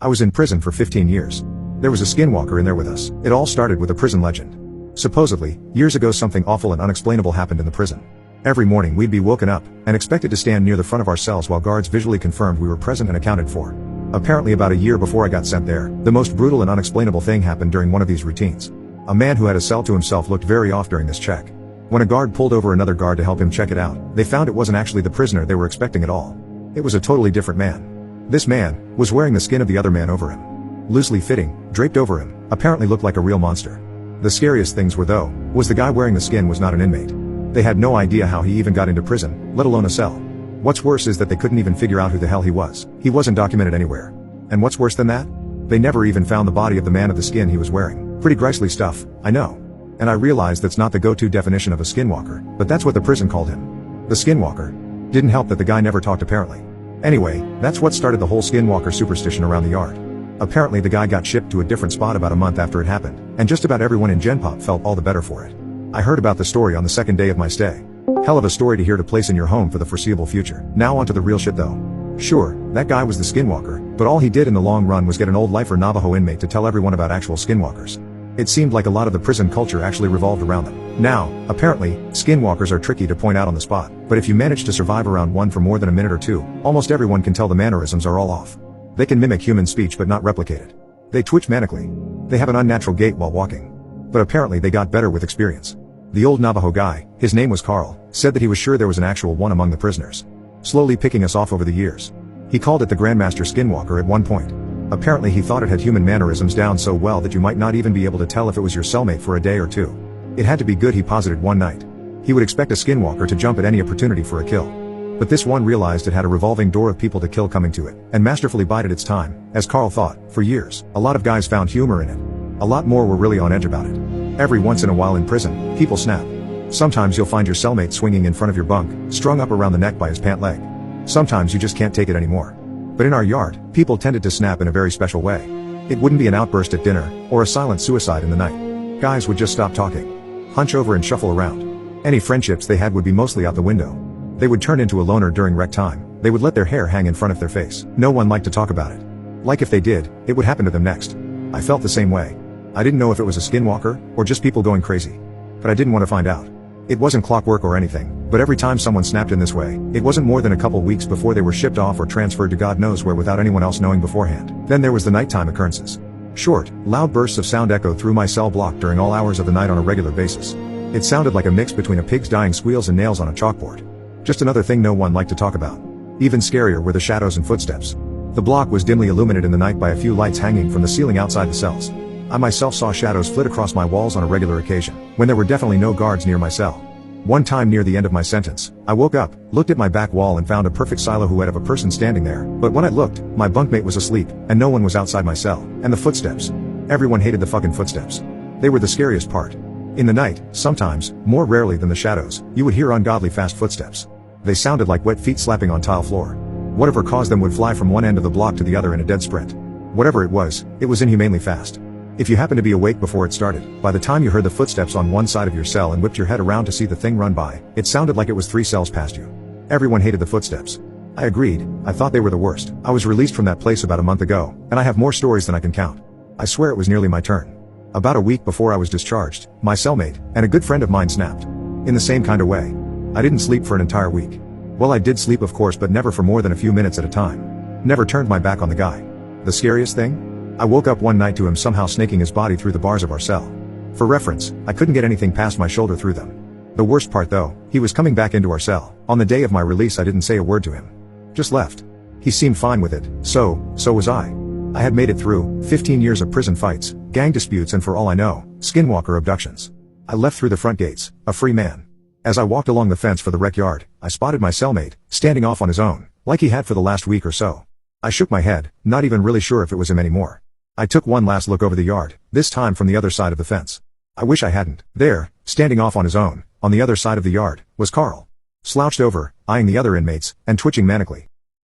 I was in prison for 15 years. There was a skinwalker in there with us. It all started with a prison legend. Supposedly, years ago something awful and unexplainable happened in the prison. Every morning we'd be woken up, and expected to stand near the front of our cells while guards visually confirmed we were present and accounted for. Apparently about a year before I got sent there, the most brutal and unexplainable thing happened during one of these routines. A man who had a cell to himself looked very off during this check. When a guard pulled over another guard to help him check it out, they found it wasn't actually the prisoner they were expecting at all. It was a totally different man. This man was wearing the skin of the other man over him. Loosely fitting, draped over him, apparently looked like a real monster. The scariest things were though, was the guy wearing the skin was not an inmate. They had no idea how he even got into prison, let alone a cell. What's worse is that they couldn't even figure out who the hell he was. He wasn't documented anywhere. And what's worse than that? They never even found the body of the man of the skin he was wearing. Pretty grisly stuff, I know. And I realize that's not the go-to definition of a skinwalker, but that's what the prison called him. The skinwalker. Didn't help that the guy never talked apparently. Anyway, that's what started the whole skinwalker superstition around the yard. Apparently the guy got shipped to a different spot about a month after it happened, and just about everyone in Gen Pop felt all the better for it. I heard about the story on the second day of my stay. Hell of a story to hear to place in your home for the foreseeable future. Now onto the real shit though. Sure, that guy was the skinwalker, but all he did in the long run was get an old lifer Navajo inmate to tell everyone about actual skinwalkers. It seemed like a lot of the prison culture actually revolved around them. Now, apparently, skinwalkers are tricky to point out on the spot, but if you manage to survive around one for more than a minute or two, almost everyone can tell the mannerisms are all off. They can mimic human speech but not replicate it. They twitch manically. They have an unnatural gait while walking. But apparently they got better with experience. The old Navajo guy, his name was Carl, said that he was sure there was an actual one among the prisoners. Slowly picking us off over the years. He called it the Grandmaster Skinwalker at one point. Apparently he thought it had human mannerisms down so well that you might not even be able to tell if it was your cellmate for a day or two. It had to be good, he posited one night. He would expect a skinwalker to jump at any opportunity for a kill. But this one realized it had a revolving door of people to kill coming to it, and masterfully bided its time, as Carl thought, for years. A lot of guys found humor in it. A lot more were really on edge about it. Every once in a while in prison, people snap. Sometimes you'll find your cellmate swinging in front of your bunk, strung up around the neck by his pant leg. Sometimes you just can't take it anymore. But in our yard, people tended to snap in a very special way. It wouldn't be an outburst at dinner, or a silent suicide in the night. Guys would just stop talking, hunch over and shuffle around. Any friendships they had would be mostly out the window. They would turn into a loner during rec time. They would let their hair hang in front of their face. No one liked to talk about it. Like if they did, it would happen to them next. I felt the same way. I didn't know if it was a skinwalker, or just people going crazy. But I didn't want to find out. It wasn't clockwork or anything, but every time someone snapped in this way, it wasn't more than a couple weeks before they were shipped off or transferred to God knows where without anyone else knowing beforehand. Then there was the nighttime occurrences. Short, loud bursts of sound echoed through my cell block during all hours of the night on a regular basis. It sounded like a mix between a pig's dying squeals and nails on a chalkboard. Just another thing no one liked to talk about. Even scarier were the shadows and footsteps. The block was dimly illuminated in the night by a few lights hanging from the ceiling outside the cells. I myself saw shadows flit across my walls on a regular occasion, when there were definitely no guards near my cell. One time near the end of my sentence, I woke up, looked at my back wall and found a perfect silhouette of a person standing there, but when I looked, my bunkmate was asleep, and no one was outside my cell. And the footsteps. Everyone hated the fucking footsteps. They were the scariest part. In the night, sometimes, more rarely than the shadows, you would hear ungodly fast footsteps. They sounded like wet feet slapping on tile floor. Whatever caused them would fly from one end of the block to the other in a dead sprint. Whatever it was inhumanely fast. If you happened to be awake before it started, by the time you heard the footsteps on one side of your cell and whipped your head around to see the thing run by, it sounded like it was 3 cells past you. Everyone hated the footsteps. I agreed. I thought they were the worst. I was released from that place about a month ago, and I have more stories than I can count. I swear it was nearly my turn. About a week before I was discharged, my cellmate, and a good friend of mine snapped. In the same kind of way. I didn't sleep for an entire week. Well, I did sleep of course, but never for more than a few minutes at a time. Never turned my back on the guy. The scariest thing? I woke up one night to him somehow snaking his body through the bars of our cell. For reference, I couldn't get anything past my shoulder through them. The worst part though, he was coming back into our cell. On the day of my release I didn't say a word to him. Just left. He seemed fine with it, so was I. I had made it through 15 years of prison fights, gang disputes and for all I know, skinwalker abductions. I left through the front gates, a free man. As I walked along the fence for the rec yard, I spotted my cellmate, standing off on his own, like he had for the last week or so. I shook my head, not even really sure if it was him anymore. I took one last look over the yard, this time from the other side of the fence. I wish I hadn't. There, standing off on his own, on the other side of the yard, was Carl. Slouched over, eyeing the other inmates, and twitching manically.